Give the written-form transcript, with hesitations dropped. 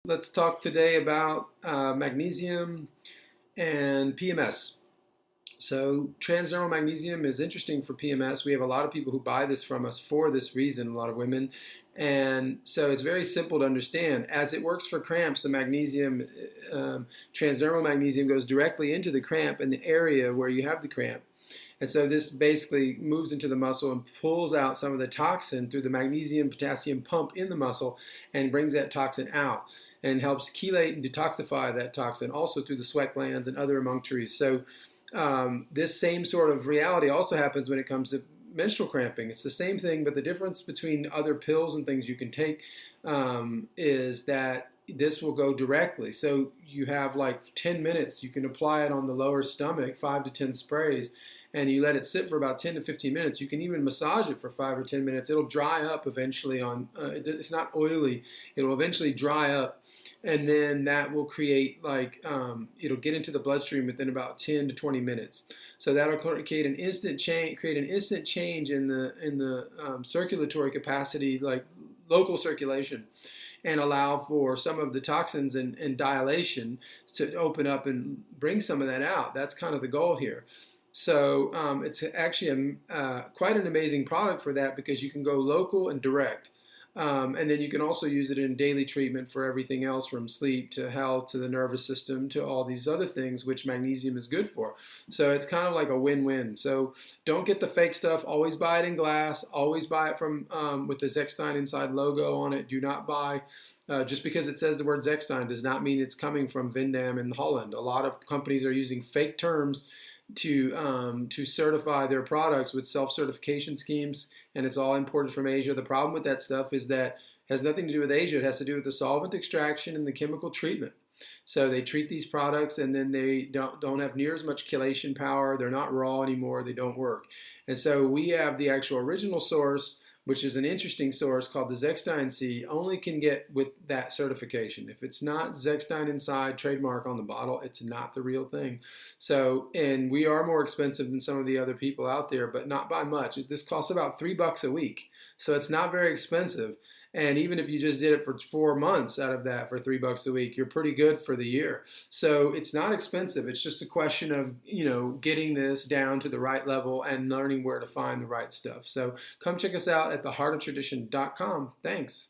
Let's talk today about magnesium and PMS. So, transdermal magnesium is interesting for PMS. We have a lot of people who buy this from us for this reason, a lot of women. And so it's very simple to understand. As it works for cramps, the magnesium, transdermal magnesium goes directly into the cramp in the area where you have the cramp. And so this basically moves into the muscle and pulls out some of the toxin through the magnesium potassium pump in the muscle and brings that toxin out and helps chelate and detoxify that toxin also through the sweat glands and other emunctories. So this same sort of reality also happens when it comes to menstrual cramping. It's the same thing, but the difference between other pills and things you can take is that this will go directly. So you have like 10 minutes. You can apply it on the lower stomach, 5 to 10 sprays, and you let it sit for about 10 to 15 minutes. You can even massage it for 5 or 10 minutes. It'll dry up eventually it's not oily. It will eventually dry up. And then that will create it'll get into the bloodstream within about 10 to 20 minutes. So that'll create an instant change in the circulatory capacity, like local circulation, and allow for some of the toxins and dilation to open up and bring some of that out. That's kind of the goal here. So it's actually quite an amazing product for that because you can go local and direct. And then you can also use it in daily treatment for everything else from sleep to health to the nervous system to all these other things which magnesium is good for. So it's kind of like a win-win. So don't get the fake stuff. Always buy it in glass. Always buy it from with the Zechstein Inside logo on it. Do not buy just because it says the word Zechstein does not mean it's coming from Vindam in Holland. A lot of companies are using fake terms to certify their products with self-certification schemes, and it's all imported from Asia. The problem with that stuff is that it has nothing to do with Asia. It has to do with the solvent extraction and the chemical treatment. So they treat these products and then they don't have near as much chelation power. They're not raw anymore. They don't work. And so we have the actual original source, which is an interesting source called the Zechstein C, only can get with that certification. If it's not Zechstein Inside trademark on the bottle, it's not the real thing. So, and we are more expensive than some of the other people out there, but not by much. This costs about $3 a week. So it's not very expensive. And even if you just did it for 4 months out of that for $3 a week, you're pretty good for the year. So it's not expensive. It's just a question of, getting this down to the right level and learning where to find the right stuff. So come check us out at theheartoftradition.com. Thanks.